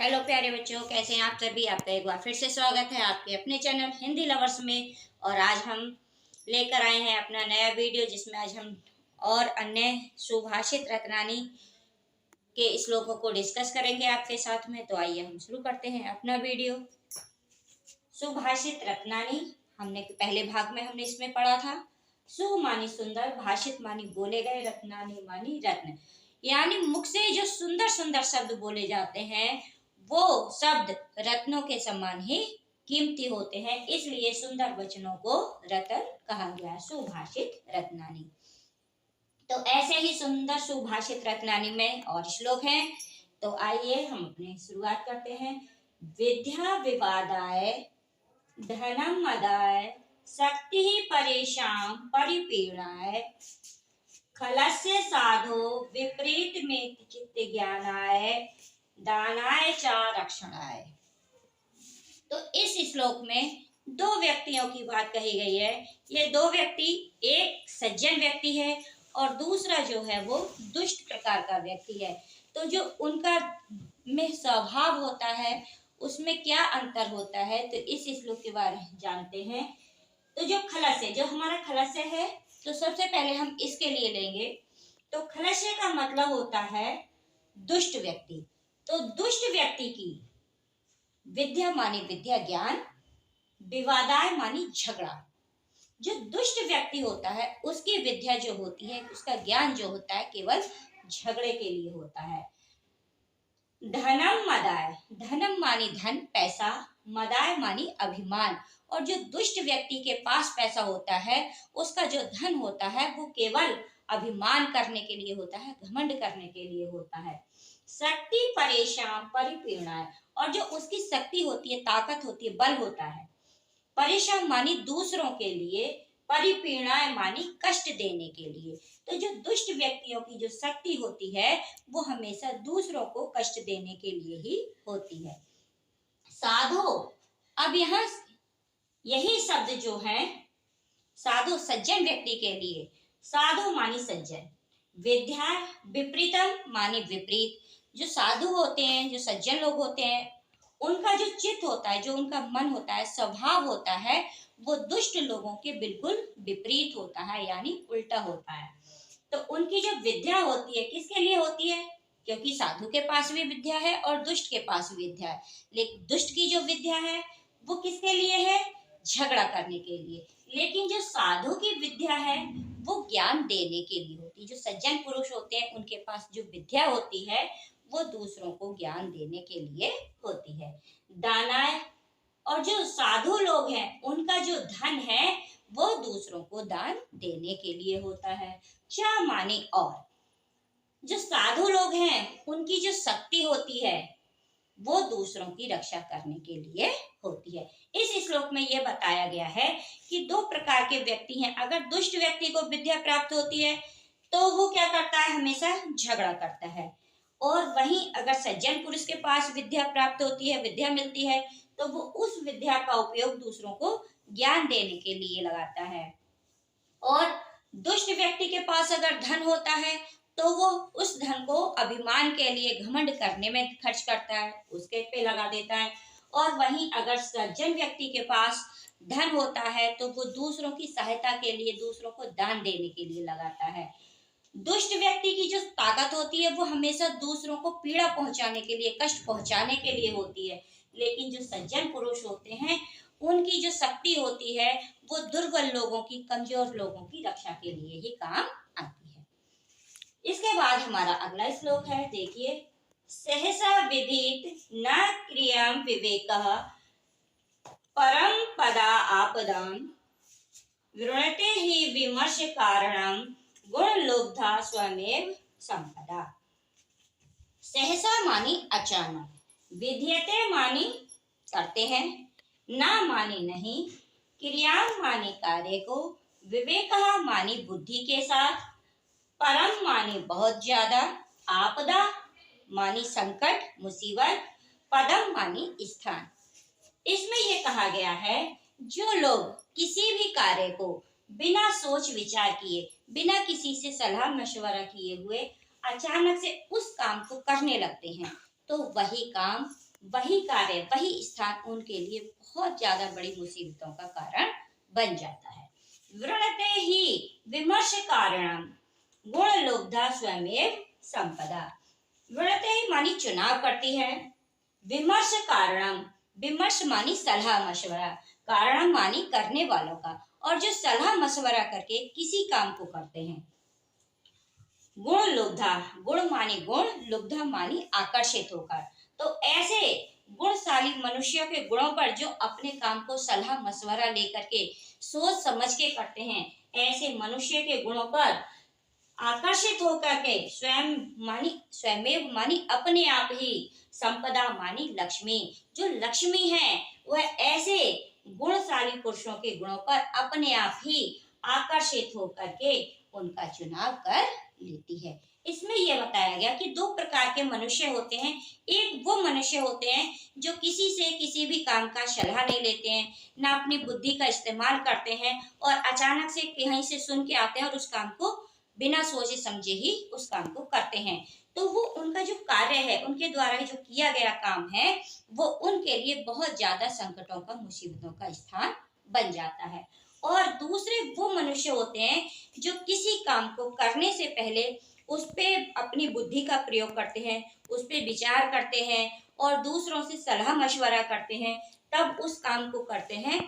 Hello प्यारे बच्चों, कैसे हैं आप सभी। आपका एक बार फिर से स्वागत है आपके अपने चैनल हिंदी लवर्स में। और आज हम लेकर आए हैं अपना नया वीडियो, जिसमें आज हम और अन्य सुभाषित रत्नानी के श्लोकों को डिस्कस करेंगे आपके साथ में। तो आइए हम शुरू करते हैं अपना वीडियो। सुभाषित रत्नानी हमने पहले भाग में हमने इसमें पढ़ा था। सु मानी सुंदर, भाषित मानी बोले गए, रत्नानी मानी रत्न, यानी मुख से जो सुंदर सुंदर शब्द बोले जाते हैं वो शब्द रत्नों के समान ही कीमती होते हैं, इसलिए सुंदर वचनों को रत्न कहा गया, सुभाषित रत्नानी। तो ऐसे ही सुंदर सुभाषित रत्नानी में और श्लोक हैं। तो आइए हम अपने शुरुआत करते हैं। विद्या विवादाय धनम मदाय शक्ति परेशान परिपीड़ाय खलस्य साधो विपरीत में चित्त ज्ञानाय दानाय च रक्षणाय। तो इस श्लोक में दो व्यक्तियों की बात कही गई है। ये दो व्यक्ति, एक सज्जन व्यक्ति है और दूसरा जो है वो दुष्ट प्रकार का व्यक्ति है। तो जो उनका में स्वभाव होता है उसमें क्या अंतर होता है, तो इस श्लोक के बारे में जानते हैं। तो जो खलस्य, जो हमारा खलस्य है, तो सबसे पहले हम इसके लिए लेंगे। तो खलस्य का मतलब होता है दुष्ट व्यक्ति। तो दुष्ट व्यक्ति की विद्या मानी विद्या ज्ञान, विवादाय मानी झगड़ा। जो दुष्ट व्यक्ति होता है उसकी विद्या जो होती है, उसका ज्ञान जो होता है, केवल झगड़े के लिए होता है। धनम मदाय, धनम मानी धन पैसा, मदाय मानी अभिमान। और जो दुष्ट व्यक्ति के पास पैसा होता है उसका जो धन होता है वो केवल अभिमान करने के लिए होता है, घमंड करने के लिए होता है। शक्ति परेशान परिपीड़ाय, और जो उसकी शक्ति होती है, ताकत होती है, बल होता है। परेशान मानी दूसरों के लिए, परिपीड़ाय मानी कष्ट देने के लिए। तो जो दुष्ट व्यक्तियों की जो शक्ति होती है वो हमेशा दूसरों को कष्ट देने के लिए ही होती है। साधो, अब यहाँ यही शब्द जो है साधु सज्जन व्यक्ति के लिए, साधु मानी सज्जन, विद्या विपरीतम मानी विपरीत। जो साधु होते हैं, जो सज्जन लोग होते हैं, उनका जो चित्त होता है, जो उनका मन होता है, स्वभाव होता है, वो दुष्ट लोगों के बिल्कुल विपरीत होता है, यानी उल्टा होता है। तो उनकी जो विद्या होती है किसके लिए होती है, क्योंकि साधु के पास भी विद्या है और दुष्ट के पास भी विद्या है, लेकिन दुष्ट की जो विद्या है वो किसके लिए है, झगड़ा करने के लिए। लेकिन जो साधु की विद्या है वो ज्ञान देने के लिए होती है। जो सज्जन पुरुष होते हैं उनके पास जो विद्या होती है वो दूसरों को ज्ञान देने के लिए होती है। दानाय, और जो साधु लोग हैं उनका जो धन है वो दूसरों को दान देने के लिए होता है। चा माने, और जो साधु लोग हैं उनकी जो शक्ति होती है वो दूसरों की रक्षा करने के लिए होती है। इस श्लोक में यह बताया गया है कि दो प्रकार के व्यक्ति हैं। अगर दुष्ट व्यक्ति को विद्या प्राप्त होती है तो वो क्या करता है, हमेशा झगड़ा करता है। और वहीं अगर सज्जन पुरुष के पास विद्या प्राप्त होती है, विद्या मिलती है, तो वो उस विद्या का उपयोग दूसरों को ज्ञान देने के लिए लगाता है। और दुष्ट व्यक्ति के पास अगर धन होता है तो वो उस धन को अभिमान के लिए, घमंड करने में खर्च करता है, उसके पे लगा देता है। और वहीं अगर सज्जन व्यक्ति के पास धन होता है तो वो दूसरों की सहायता के लिए, दूसरों को दान देने के लिए लगाता है। दुष्ट व्यक्ति की जो ताकत होती है वो हमेशा दूसरों को पीड़ा पहुंचाने के लिए, कष्ट पहुंचाने के लिए होती है। लेकिन जो सज्जन पुरुष होते हैं उनकी जो शक्ति होती है वो दुर्बल लोगों की, कमजोर लोगों की रक्षा के लिए ही काम आती है। इसके बाद हमारा अगला श्लोक है, देखिए। सहसा विदित न क्रियाम विवेकः परम पदा आपदाम वृणते ही विमर्श कारणम गुण लुब्धा स्वमेव संपदा। सहसा मानी अचानक, विद्यते मानी करते हैं, ना मानी नहीं, क्रिया मानी कार्य को, विवेक मानी बुद्धि के साथ, परम मानी बहुत ज्यादा, आपदा मानी संकट मुसीबत, पदम मानी स्थान। इसमें यह कहा गया है जो लोग किसी भी कार्य को बिना सोच विचार किए, बिना किसी से सलाह मशवरा किए हुए अचानक से उस काम को करने लगते हैं तो वही काम वही कार्य, वही स्थान उनके लिए बहुत ज्यादा बड़ी मुसीबतों का कारण बन जाता है। वृणते ही विमर्श कारणम गुण लुब्धा स्वयमेव संपदा। वृणते ही मानी चुनाव करती है, विमर्श कारणम, विमर्श मानी सलाह मशवरा, कारण मानी करने वालों का, और जो सलाह मशवरा करके किसी काम को करते हैं। गुण लुब्धा, गुण मानी गुण, लुब्धा मानी आकर्षित होकर। तो ऐसे गुणशाली मनुष्यों के गुणों पर जो अपने काम को सलाह मशवरा लेकर के सोच समझ के करते हैं, ऐसे मनुष्य के गुणों पर आकर्षित होकर के स्वयं मानी, स्वयमेव मानी अपने आप ही, संपदा मानी लक्ष्मी, जो लक्ष्मी है वह ऐसे गुणशाली पुरुषों के गुणों पर अपने आप ही आकर्षित होकर के उनका चुनाव कर लेती है। इसमें यह बताया गया कि दो प्रकार के मनुष्य होते हैं। एक वो मनुष्य होते हैं जो किसी से किसी भी काम का सलाह नहीं लेते हैं, ना अपनी बुद्धि का इस्तेमाल करते हैं, और अचानक से कहीं से सुन के आते हैं और उस काम को बिना सोचे समझे ही उस काम को करते हैं। तो वो उनका जो कार्य है, उनके द्वारा जो किया गया काम है, वो उनके लिए बहुत ज्यादा संकटों का, मुसीबतों का स्थान बन जाता है। और दूसरे वो मनुष्य होते हैं जो किसी काम को करने से पहले उस पे अपनी बुद्धि का प्रयोग करते हैं, उस पे विचार करते हैं और दूसरों से सलाह मशवरा करते हैं, तब उस काम को करते हैं।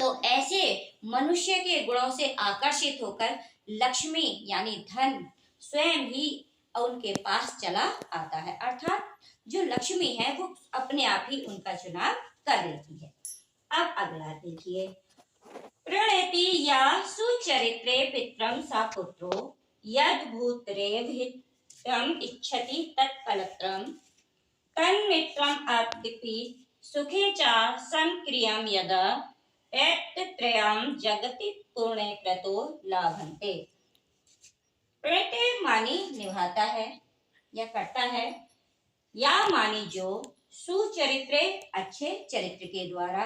तो ऐसे मनुष्य के गुणों से आकर्षित होकर लक्ष्मी यानी धन स्वयं ही उनके पास चला आता है, अर्थात जो लक्ष्मी है वो अपने आप ही उनका चुनाव कर लेती है। अब अगला देखिए, प्रणेति या सुचरित्रे पित्रम सा पुत्रो यद भूतरेव हितम इच्छति तत्कलत्रम तन्मित्रम अद्यपि सुखे चा संक्रियम यदा एतत्रयम् जगति पूर्णे क्रतो लाभन्ते। प्रणेति मानी निभाता है या करता है, या मानी जो सुचरित्रे अच्छे चरित्र के द्वारा,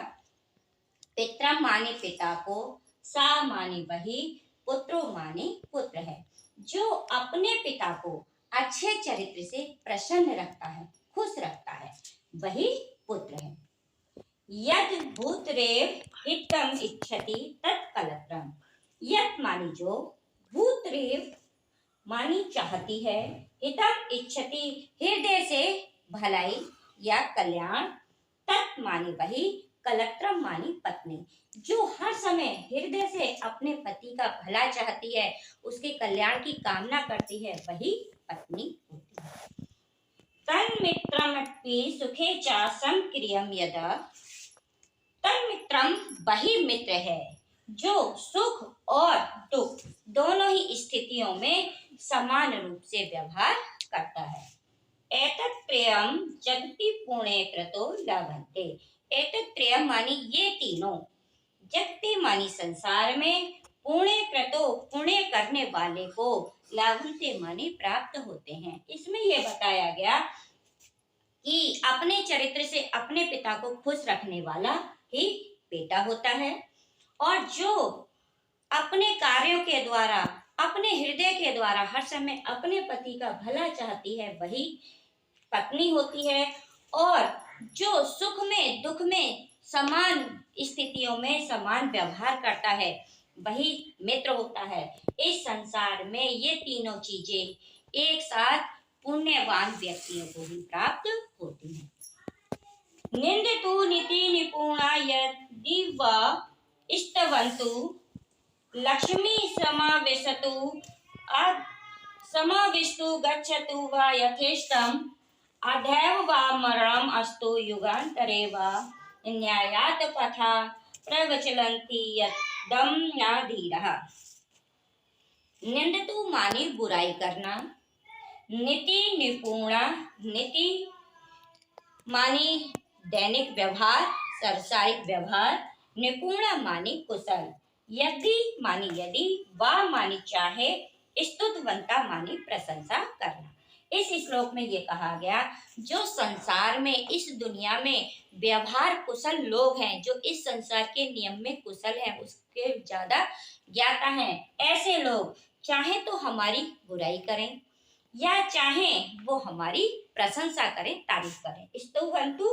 पितरम माने पिता को, सा माने वही, पुत्रो माने पुत्र है, जो अपने पिता को अच्छे चरित्र से प्रसन्न रखता है, खुश रखता है, वही पुत्र है। यद भूतरेव हितम इच्छति तत्कलत्रम, यद मानी जो, भूतरेव मानी चाहती है, हितम इच्छति हृदय से भलाई या कल्याण, तत् मानी वही, कलत्रम मानी पत्नी, जो हर समय हृदय से अपने पति का भला चाहती है, उसके कल्याण की कामना करती है, वही पत्नी होती है। तन्मित्रमपि सुखे च संक्रियम यदा, तन्मित्रम वही मित्र है जो सुख और दुख दोनों ही स्थितियों में समान रूप से व्यवहार करता है। एतत् प्रियम जगति पुणे क्रतो लाभन्ते, एतत् प्रियम मानी ये तीनों, जगति मानी संसार में, पुण्य क्रतो पुण्य करने वाले को, लाभन्ते मानी प्राप्त होते हैं। इसमें यह बताया गया कि अपने चरित्र से अपने पिता को खुश रखने वाला ही बेटा होता है, और जो अपने कार्यों के द्वारा, अपने हृदय के द्वारा हर समय अपने पति का भला चाहती है, वही पत्नी होती है, और जो सुख में दुख में समान स्थितियों में समान व्यवहार करता है, वही मित्र होता है। इस संसार में ये तीनों चीजें एक साथ पुण्यवान व्यक्तियों को ही प्राप्त होती हैं। निंदतु नीति निपुणा यदि वा इष्टवन्तु लक्ष्मी समावेशतु समाविष्टु गच्छतु वा यथेष्टम अधैव वा मरणम अस्तु युगान्तरे वा न्यायात् पथा प्रवचलन्ति यदम न्याधीरः। निंदतु मानी बुराई करना, नीति निपुणा, नीति मानी दैनिक व्यवहार, सांसारिक व्यवहार, निपुणा मानी कुशल, यदि मानी यदि, वा मानी चाहे, स्तुतवंता मानी प्रशंसा करना। इस श्लोक में ये कहा गया, जो संसार में, इस दुनिया में व्यवहार कुशल लोग हैं, जो इस संसार के नियम में कुशल हैं, उसके ज्यादा ज्ञाता हैं, ऐसे लोग चाहे तो हमारी बुराई करें, या चाहें वो हमारी प्रशंसा करें, तारीफ करें। स्तुवन्तु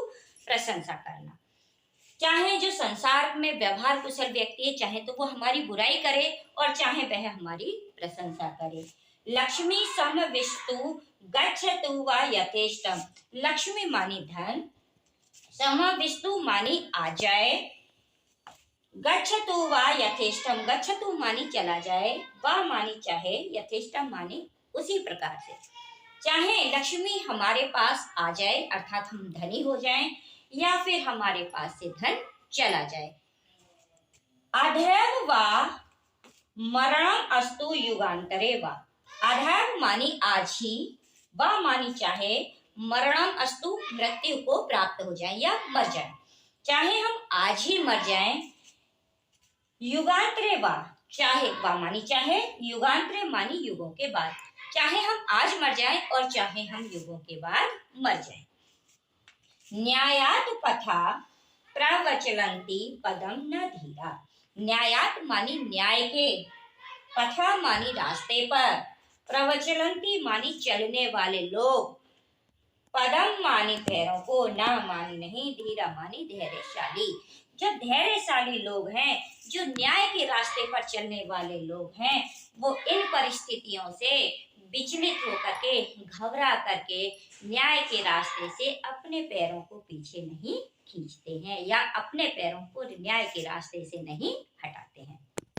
प्रशंसा करना। चाहे जो संसार में व्यवहार कुशल व्यक्ति है, चाहे तो वो हमारी बुराई करे और चाहे वह हमारी प्रशंसा करे। लक्ष्मी सम विष्टु गच्छतु व यथेष्टम। लक्ष्मी मानी धन, सम विष्टु मानी आ जाए, गच्छतु व यथेष्टम, गच्छतु मानी चला जाए, व मानी चाहे, यथेष्टम मानी उसी प्रकार से। चाहे लक्ष्मी हमारे पास आ जाए अर्थात हम धनी हो जाएं, या फिर हमारे पास से धन चला जाए। अधैर्य व मरणम अस्तु युगांतरे व। अधैर्य मानी आज ही, व मानी चाहे, मरणम अस्तु मृत्यु को प्राप्त हो जाए या मर जाए। चाहे हम आज ही मर जाएं, युगांतरे व, चाहे व मानी चाहे, युगांतरे मानी युगों के बाद। चाहे हम आज मर जाएं और चाहे हम युगों के बाद मर जाएं। न्यायात पथा प्रवचलंती पदम न धीरा। न्यायात मानी न्याय के, पथा मानी रास्ते पर, प्रवचलंती मानी चलने वाले लोग, पदम मानी पैरों को, न मानी नहीं, धीरा मानी धैर्यशाली। जो धैर्यशाली लोग हैं, जो न्याय के रास्ते पर चलने वाले लोग हैं, वो इन परिस्थितियों से विचलित होकर के, घबरा करके न्याय के रास्ते से अपने पैरों को पीछे नहीं खींचते हैं या अपने पैरों को न्याय के रास्ते से नहीं हटाते हैं।